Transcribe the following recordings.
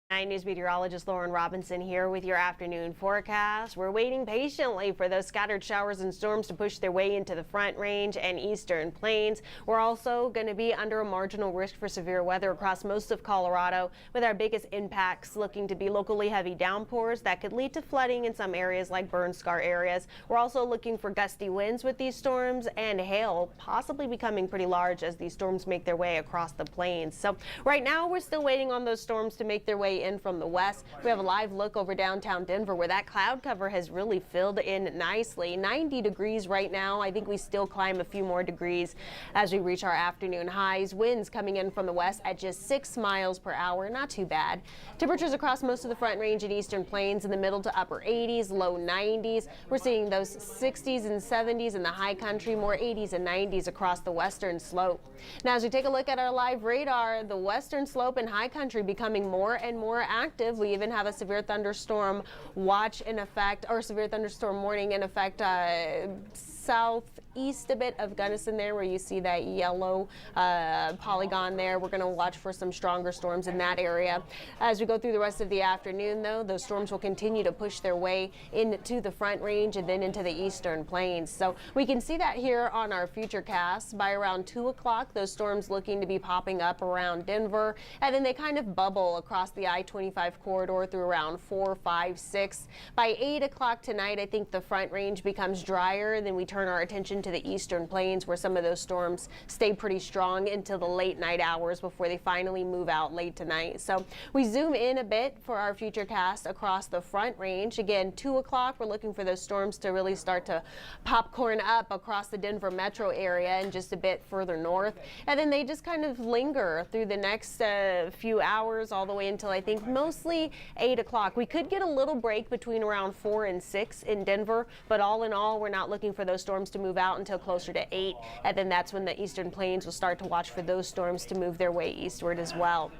News meteorologist Laurann Robinson here with your afternoon forecast. We're waiting patiently for those scattered showers and storms to push their way into the Front Range and eastern plains. We're also going to be under a marginal risk for severe weather across most of Colorado, with our biggest impacts looking to be locally heavy downpours that could lead to flooding in some areas like burn scar areas. We're also looking for gusty winds with these storms and hail possibly becoming pretty large as these storms make their way across the plains. So right now we're still waiting on those storms to make their way in from the west. We have a live look over downtown Denver where that cloud cover has really filled in nicely. 90 degrees right now. I think we still climb a few more degrees as we reach our afternoon highs. Winds coming in from the west at just 6 miles per hour. Not too bad. Temperatures across most of the Front Range and eastern plains in the middle to upper 80s, low 90s. We're seeing those 60s and 70s in the high country, more 80s and 90s across the western slope. Now, as we take a look at our live radar, the western slope and high country becoming more and more active. We even have a severe thunderstorm watch in effect, or severe thunderstorm warning in effect southeast a bit of Gunnison there, where you see that yellow polygon there. We're going to watch for some stronger storms in that area. As we go through the rest of the afternoon, though, those storms will continue to push their way into the Front Range and then into the eastern plains. So we can see that here on our future cast. By around 2 o'clock, those storms looking to be popping up around Denver, and then they kind of bubble across the I-25 corridor through around 4, 5, 6. By 8 o'clock tonight, I think the Front Range becomes drier. Then we turn our attention to the eastern plains, where some of those storms stay pretty strong until the late night hours before they finally move out late tonight. So we zoom in a bit for our future cast across the Front Range. Again, 2 o'clock, we're looking for those storms to really start to popcorn up across the Denver metro area and just a bit further north. And then they just kind of linger through the next few hours all the way until I think mostly 8 o'clock. We could get a little break between around 4 and 6 in Denver, but all in all, we're not looking for those storms to move out until closer to 8, and then that's when the eastern plains will start to watch for those storms to move their way eastward as well.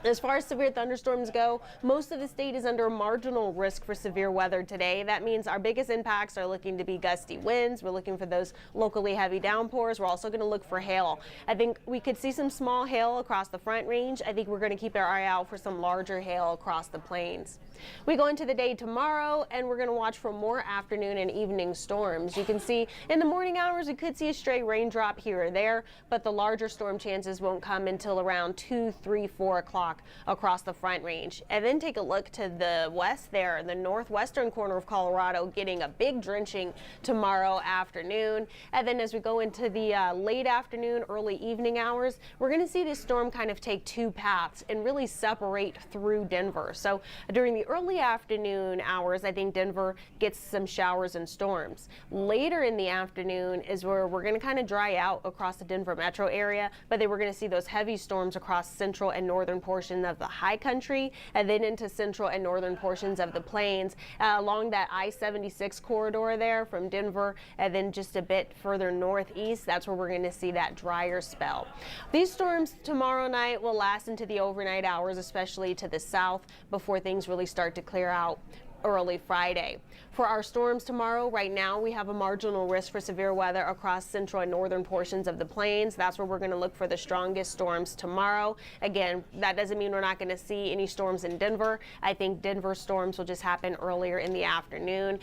As far as severe thunderstorms go, most of the state is under a marginal risk for severe weather today. That means our biggest impacts are looking to be gusty winds. We're looking for those locally heavy downpours. We're also going to look for hail. I think we could see some small hail across the Front Range. I think we're going to keep our eye out for some larger hail across the plains. We go into the day tomorrow, and we're going to watch for more afternoon and evening storms. You can see in the morning hours we could see a stray raindrop here or there, but the larger storm chances won't come until around 2, 3, 4 o'clock across the Front Range. And then take a look to the west there, the northwestern corner of Colorado, getting a big drenching tomorrow afternoon. And then as we go into the late afternoon, early evening hours, we're going to see this storm kind of take two paths and really separate through Denver. So during the early afternoon hours, I think Denver gets some showers and storms. Later in the afternoon is where we're going to kind of dry out across the Denver metro area, but then we're going to see those heavy storms across central and northern portions of the high country, and then into central and northern portions of the plains along that I-76 corridor there from Denver, and then just a bit further northeast. That's where we're going to see that drier spell. These storms tomorrow night will last into the overnight hours, especially to the south, before things really start to clear out early Friday. For our storms tomorrow, right now we have a marginal risk for severe weather across central and northern portions of the plains. That's where we're going to look for the strongest storms tomorrow. Again, that doesn't mean we're not going to see any storms in Denver. I think Denver storms will just happen earlier in the afternoon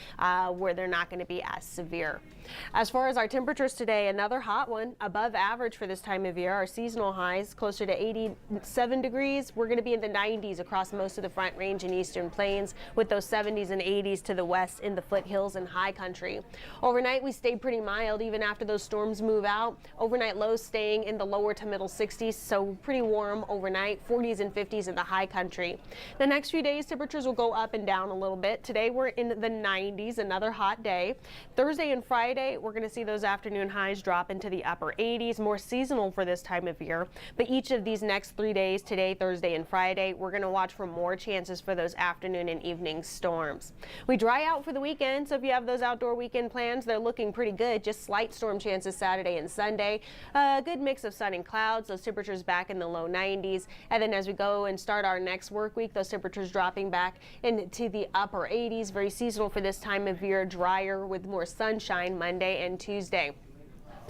where they're not going to be as severe. As far as our temperatures today, another hot one, above average for this time of year. Our seasonal highs closer to 87 degrees. We're going to be in the 90s across most of the Front Range and eastern plains, with those 70s and 80s to the west in the foothills and high country. Overnight, we stayed pretty mild even after those storms move out. Overnight lows staying in the lower to middle 60s, so pretty warm overnight, 40s and 50s in the high country. The next few days, temperatures will go up and down a little bit. Today, we're in the 90s, another hot day. Thursday and Friday, we're going to see those afternoon highs drop into the upper 80s, more seasonal for this time of year. But each of these next 3 days, today, Thursday, and Friday, we're going to watch for more chances for those afternoon and evening storms. We dry out for the weekend, so if you have those outdoor weekend plans, they're looking pretty good. Just slight storm chances Saturday and Sunday. A good mix of sun and clouds. Those temperatures back in the low 90s. And then as we go and start our next work week, those temperatures dropping back into the upper 80s. Very seasonal for this time of year, drier with more sunshine Monday and Tuesday.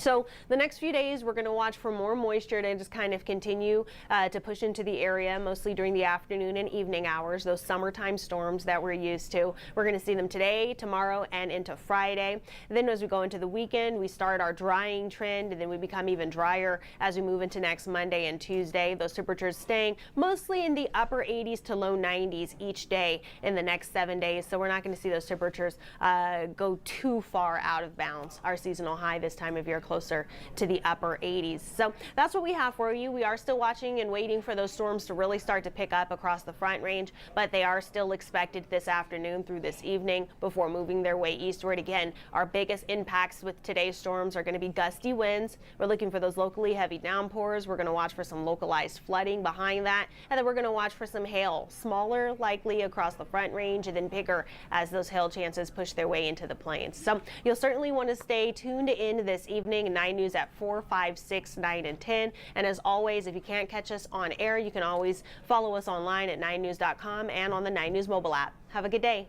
So the next few days, we're going to watch for more moisture to just kind of continue to push into the area, mostly during the afternoon and evening hours, those summertime storms that we're used to. We're going to see them today, tomorrow, and into Friday. And then as we go into the weekend, we start our drying trend, and then we become even drier as we move into next Monday and Tuesday. Those temperatures staying mostly in the upper 80s to low 90s each day in the next 7 days. So we're not going to see those temperatures go too far out of bounds. Our seasonal high this time of year closer to the upper 80s. So that's what we have for you. We are still watching and waiting for those storms to really start to pick up across the Front Range, but they are still expected this afternoon through this evening before moving their way eastward. Again, our biggest impacts with today's storms are going to be gusty winds. We're looking for those locally heavy downpours. We're going to watch for some localized flooding behind that, and then we're going to watch for some hail, smaller likely across the Front Range and then bigger as those hail chances push their way into the plains. So you'll certainly want to stay tuned in this evening. 9 News at 4, 5, 6, 9, and 10. And as always, if you can't catch us on air, you can always follow us online at 9news.com and on the 9 News mobile app. Have a good day.